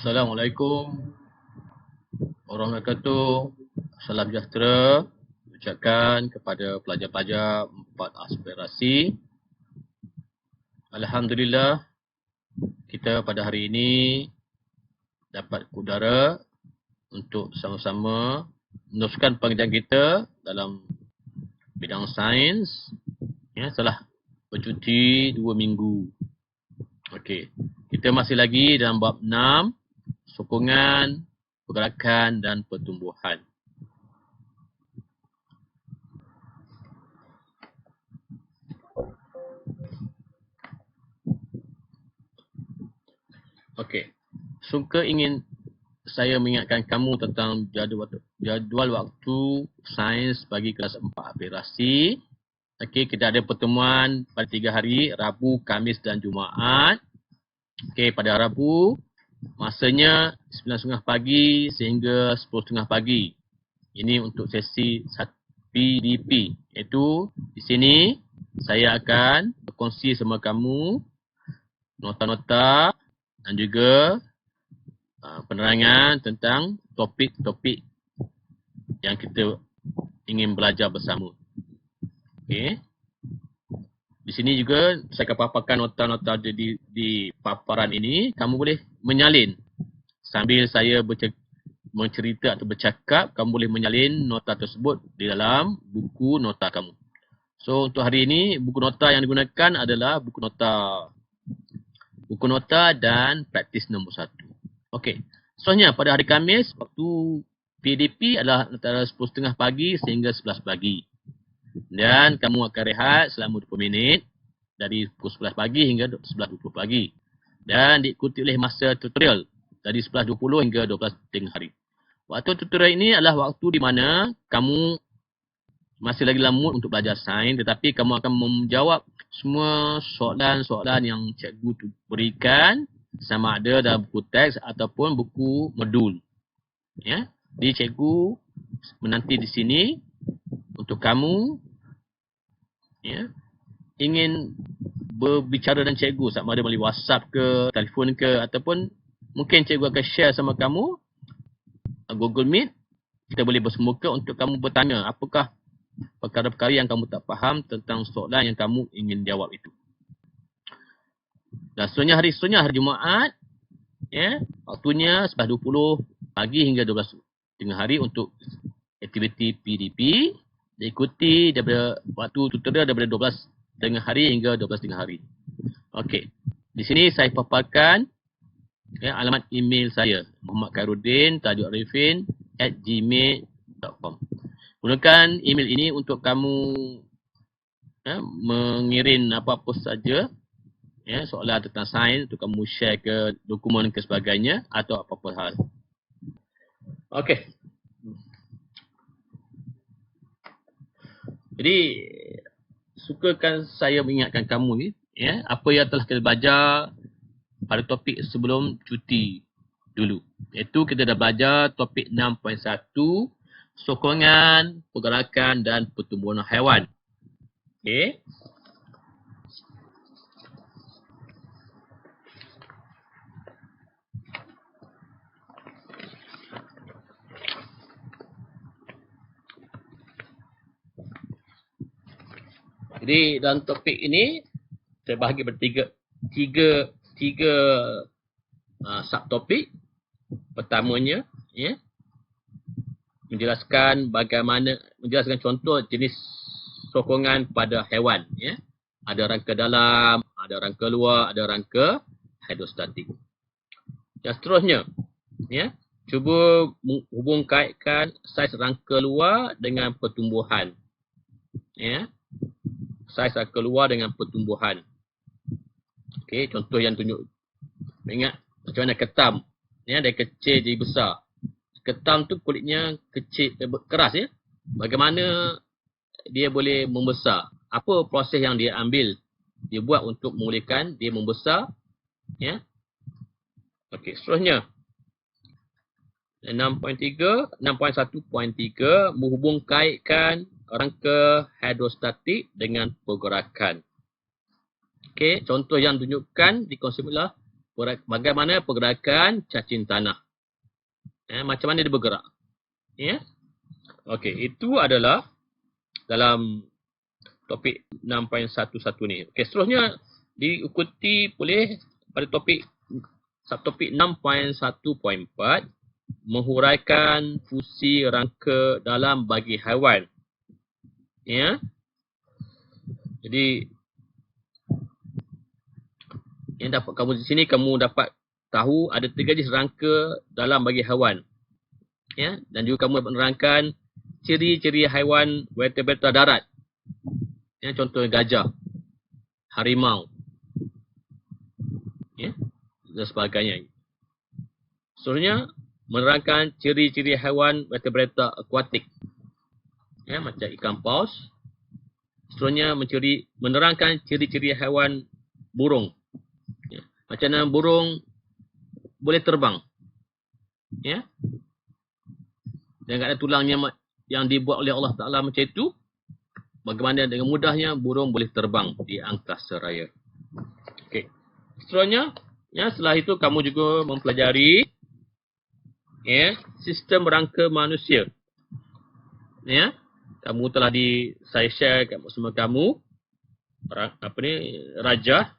Assalamualaikum warahmatullahi wabarakatuh. Salam sejahtera ucapkan kepada pelajar-pelajar 4 aspirasi. Alhamdulillah, kita pada hari ini dapat udara untuk sama-sama meneruskan pengajian kita dalam bidang sains setelah bercuti 2 minggu. Okey, kita masih lagi dalam bab 6, sokongan, pergerakan dan pertumbuhan. Okey, ingin saya mengingatkan kamu tentang jadual waktu sains bagi kelas 4 aspirasi. Okey, kita ada pertemuan pada 3 hari, Rabu, Khamis dan Jumaat. Okey, pada Rabu masanya 9.30 pagi sehingga 10.30 pagi. Ini untuk sesi PDP. Iaitu di sini saya akan berkongsi sama kamu nota-nota dan juga penerangan tentang topik-topik yang kita ingin belajar bersama. Okey. Di sini juga saya akan paparkan nota-nota di paparan ini. Kamu boleh menyalin sambil saya mencerita atau bercakap. Kamu boleh menyalin nota tersebut di dalam buku nota kamu. So untuk hari ini buku nota yang digunakan adalah buku nota dan praktis nombor 1. Okey. Soalnya pada hari Khamis waktu PDP adalah antara 10.30 pagi sehingga 11 pagi. Dan kamu akan rehat selama 20 minit dari pukul 11 pagi hingga 11.20 pagi. Dan diikuti oleh masa tutorial dari 11.20 hingga 12 tengah hari. Waktu tutorial ini adalah waktu di mana kamu masih lagi dalam mood untuk belajar sains, tetapi kamu akan menjawab semua soalan-soalan yang cikgu berikan sama ada dalam buku teks ataupun buku modul. Ya, jadi cikgu menanti di sini untuk kamu ingin berbicara dengan cikgu sama ada melalui WhatsApp ke, telefon ke, ataupun mungkin cikgu akan share sama kamu Google Meet. Kita boleh bersemuka untuk kamu bertanya apakah perkara-perkara yang kamu tak faham tentang soalan yang kamu ingin jawab itu. Dan seterusnya hari Jumaat, waktunya 11.20 pagi hingga 12 tengah hari untuk aktiviti PDP. Diikuti daripada waktu tutorial daripada 12 tengah hari hingga 12 tengah hari. Okey. Di sini saya paparkan alamat email saya, muhammadkhairuddin.tajuarifin@gmail.com. Gunakan email ini untuk kamu mengirim apa-apa saja soalan tentang sains untuk kamu share ke dokumen ke sebagainya atau apa-apa hal. Okey. Jadi sukakan saya mengingatkan kamu ni apa yang telah kita belajar pada topik sebelum cuti dulu. Iaitu kita dah belajar topik 6.1, sokongan, pergerakan dan pertumbuhan haiwan. Okey. Jadi dalam topik ini saya bahagi tiga subtopik. Pertamanya menjelaskan contoh jenis sokongan pada haiwan. Ada rangka dalam, ada rangka luar, ada rangka hidrostatik. Dan seterusnya, cuba hubung kaitkan saiz rangka luar dengan pertumbuhan. Saiz rangka luar dengan pertumbuhan. Okey, contoh yang tunjuk. Ingat macam mana ketam. Dari kecil jadi besar. Ketam tu kulitnya kecil, keras Bagaimana dia boleh membesar? Apa proses yang dia ambil? Dia buat untuk memulihkan dia membesar. Okey, seterusnya. 6.1.3 menghubung kaitkan rangka hidrostatik dengan pergerakan. Okey, contoh yang tunjukkan di konsep adalah bagaimana pergerakan cacing tanah. Macam mana dia bergerak. Ya. Okey, itu adalah dalam topik 6.11 ni. Okey, seterusnya diikuti oleh pada subtopik 6.1.4, menghuraikan fungsi rangka dalam bagi haiwan. Ya. Jadi yang dapat kamu di sini, kamu dapat tahu ada 3 jenis rangka dalam bagi haiwan. Ya, dan juga kamu dapat menerangkan ciri-ciri haiwan vertebrata darat. Ya, contohnya gajah, harimau, ya, dan sebagainya. Seterusnya menerangkan ciri-ciri haiwan vertebrata akuatik. Ya, macam ikan paus. Seterusnya menerangkan ciri-ciri haiwan burung. Ya, macam mana burung boleh terbang. Ya. Dan ada tulangnya yang dibuat oleh Allah Ta'ala macam itu. Bagaimana dengan mudahnya burung boleh terbang di angkasa raya. Okey. Seterusnya, ya, setelah itu kamu juga mempelajari, ya, sistem rangka manusia. Ya. Kamu telah saya share kat semua kamu rajah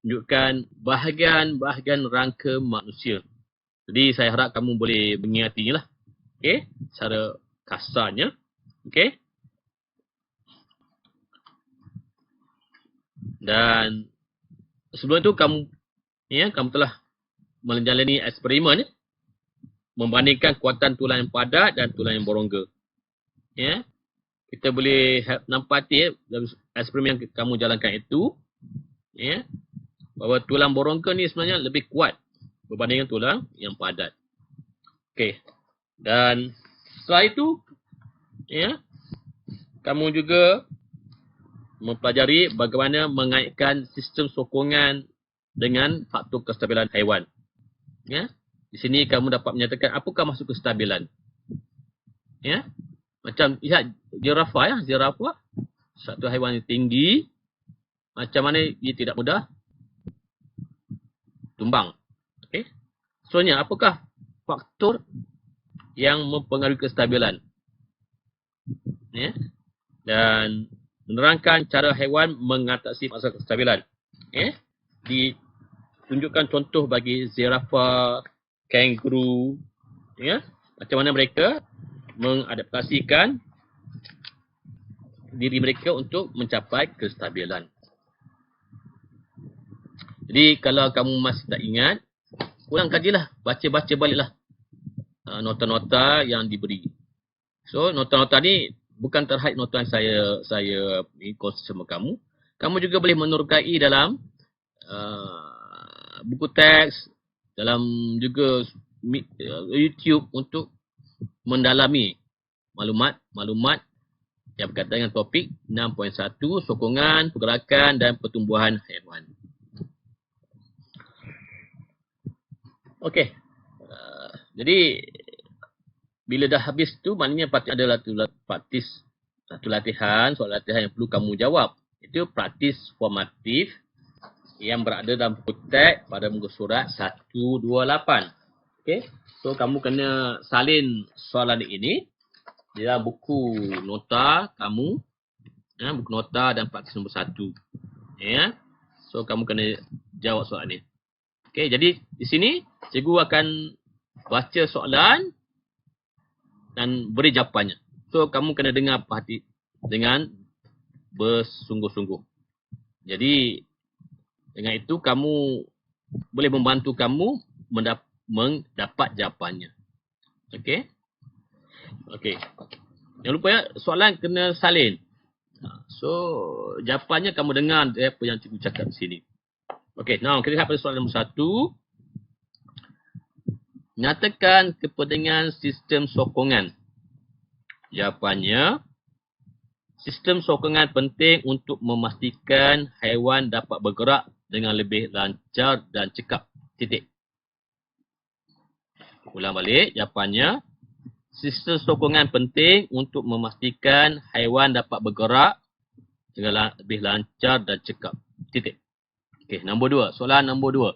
tunjukkan bahagian-bahagian rangka manusia. Jadi saya harap kamu boleh mengingatinya lah. Okey, secara kasarnya. Okey. Dan sebelum itu kamu telah menjalani eksperimen, membandingkan kuatan tulang yang padat dan tulang yang berongga. Ya. Kita boleh nampati dalam eksperimen yang kamu jalankan itu, ya, bahawa tulang berongga ni sebenarnya lebih kuat berbandingkan tulang yang padat. Okey. Dan setelah itu, ya, kamu juga mempelajari bagaimana mengaitkan sistem sokongan dengan faktor kestabilan haiwan. Ya. Di sini kamu dapat menyatakan apakah maksud kestabilan. Ya. Macam lihat jirafah, jirafah satu haiwan yang tinggi, macam mana dia tidak mudah tumbang. Okey. Soalnya apakah faktor yang mempengaruhi kestabilan. Ya. Dan menerangkan cara haiwan mengatasi masalah kestabilan. Ya. Ditunjukkan contoh bagi zirafah, kanguru, ya, macam mana mereka mengadaptasikan diri mereka untuk mencapai kestabilan. Jadi kalau kamu masih tak ingat, ulang kajilah, baca baliklah nota-nota yang diberi. So, nota-nota ni bukan terhad nota yang saya kongsi sama kamu. Kamu juga boleh menerkai dalam buku teks, dalam juga YouTube untuk mendalami maklumat yang berkaitan dengan topik 6.1, sokongan, pergerakan dan pertumbuhan haiwan. Okey. Jadi bila dah habis tu, maknanya ada satu latihan, soal latihan yang perlu kamu jawab. Itu praktis formatif yang berada dalam buku teks pada muka surat 128. Okey. So kamu kena salin soalan ini di dalam buku nota kamu, ya, buku nota dan praktis nombor 1. Ya. So kamu kena jawab soalan ini. Okey, jadi di sini cikgu akan baca soalan dan beri jawapannya. So kamu kena dengar dengan bersungguh-sungguh. Jadi dengan itu kamu boleh membantu kamu mendapat jawapannya. Okey. Okey. Jangan lupa ya, soalan kena salin. So jawapannya kamu dengar apa yang cikgu cakap di sini. Okey, now kita lihat pada soalan nombor 1. Nyatakan kepentingan sistem sokongan. Jawapannya, sistem sokongan penting untuk memastikan haiwan dapat bergerak dengan lebih lancar dan cekap. Titik. Ulang balik, jawapannya, sistem sokongan penting untuk memastikan haiwan dapat bergerak dengan lebih lancar dan cekap. Titik. Okey, nombor 2. Soalan nombor 2.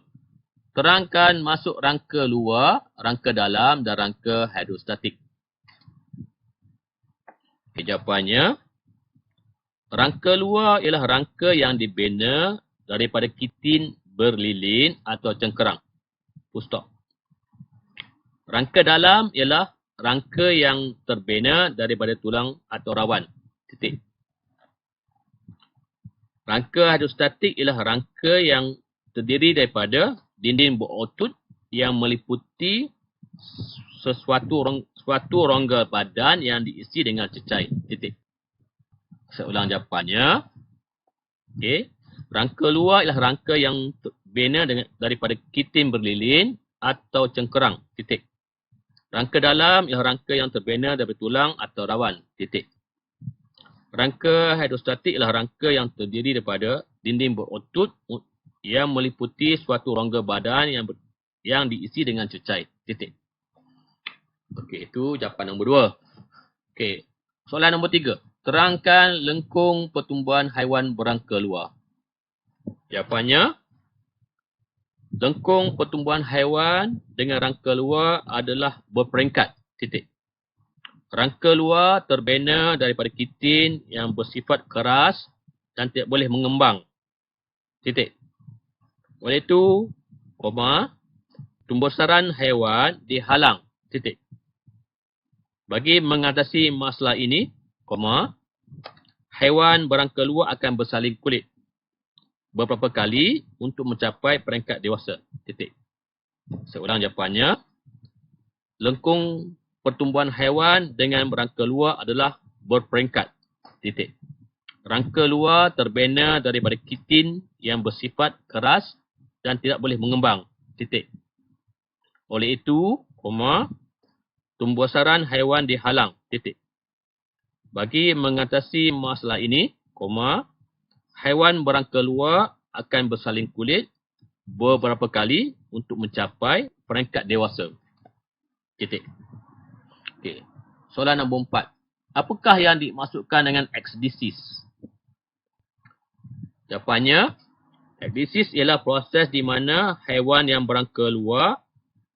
Terangkan masuk rangka luar, rangka dalam dan rangka hidrostatik. Jawapannya, rangka luar ialah rangka yang dibina daripada kitin berlilin atau cengkerang. Full stop. Rangka dalam ialah rangka yang terbina daripada tulang atau rawan. Titik. Rangka hidrostatik ialah rangka yang terdiri daripada dinding berotot yang meliputi suatu rongga badan yang diisi dengan cecair. Titik. Saya ulang jawapannya. Okey. Rangka luar ialah rangka yang terbina daripada kitin berlilin atau cengkerang. Titik. Rangka dalam ialah rangka yang terbina daripada tulang atau rawan. Titik. Rangka hidrostatik ialah rangka yang terdiri daripada dinding berotot yang meliputi suatu rongga badan yang diisi dengan cecair. Titik. Okey, itu jawapan nombor 2. Okey, soalan nombor 3. Terangkan lengkung pertumbuhan haiwan berangka luar. Jawapannya, lengkung pertumbuhan haiwan dengan rangka luar adalah berperingkat. Titik. Rangka luar terbina daripada kitin yang bersifat keras dan tidak boleh mengembang. Titik. Oleh itu, pembesaran haiwan dihalang. Titik. Bagi mengatasi masalah ini, haiwan berangka luar akan bersalin kulit beberapa kali untuk mencapai peringkat dewasa. Titik. Saya ulang jawapannya. Lengkung pertumbuhan haiwan dengan rangka luar adalah berperingkat. Titik. Rangka luar terbina daripada kitin yang bersifat keras dan tidak boleh mengembang. Titik. Oleh itu, pembesaran haiwan dihalang. Titik. Bagi mengatasi masalah ini, haiwan berangka luar akan bersalin kulit beberapa kali untuk mencapai peringkat dewasa. Titik. Okey. Soalan nombor 4. Apakah yang dimaksudkan dengan ekdisis? Jawapannya, ekdisis ialah proses di mana haiwan yang berangka luar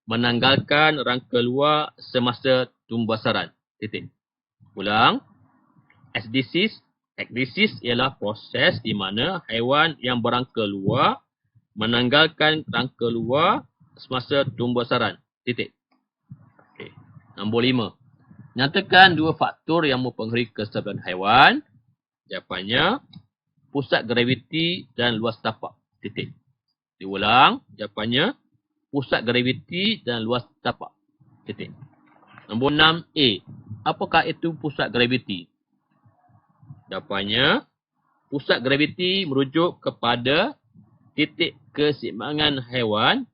menanggalkan rangka luar semasa pembesaran. Titik. Ulang. Ekdisis ialah proses di mana haiwan yang berangka luar menanggalkan rangka luar semasa pembesaran. Titik. Okay. Nombor 5. Nyatakan dua faktor yang mempengaruhi kestabilan haiwan. Jawapannya, pusat graviti dan luas tapak. Titik. Diulang. Jawapannya, pusat graviti dan luas tapak. Titik. Nombor 6A. Apakah itu pusat graviti? Jawapannya, pusat graviti merujuk kepada titik keseimbangan haiwan,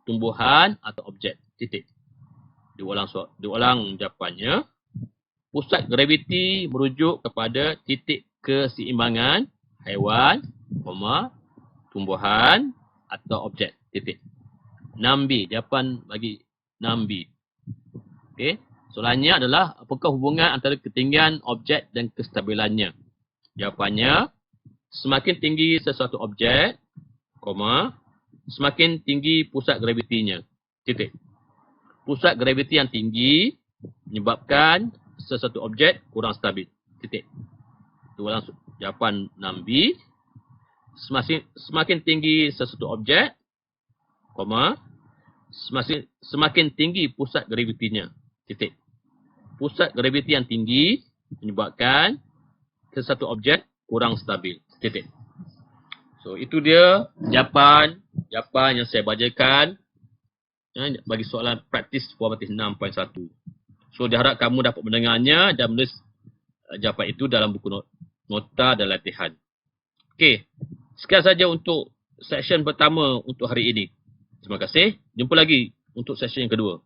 tumbuhan atau objek. Titik. Diulang jawapannya. Pusat graviti merujuk kepada titik keseimbangan haiwan, tumbuhan atau objek. Titik. 6B. Jawapan bagi 6B. Okey. Soalannya adalah, apakah hubungan antara ketinggian objek dan kestabilannya? Jawapannya, semakin tinggi sesuatu objek, semakin tinggi pusat gravitinya. Titik. Pusat graviti yang tinggi menyebabkan sesuatu objek kurang stabil. Titik. Itu ulang jawapan 6B. Semakin tinggi sesuatu objek, semakin tinggi pusat gravitinya. Titik. Pusat graviti yang tinggi menyebabkan sesuatu objek kurang stabil. Titik. So, itu dia jawapan yang saya bacakan bagi soalan praktis formatif 6.1. So, diharap kamu dapat mendengarnya dan menulis jawapan itu dalam buku nota dan latihan. Okey. Sekian saja untuk session pertama untuk hari ini. Terima kasih. Jumpa lagi untuk session yang kedua.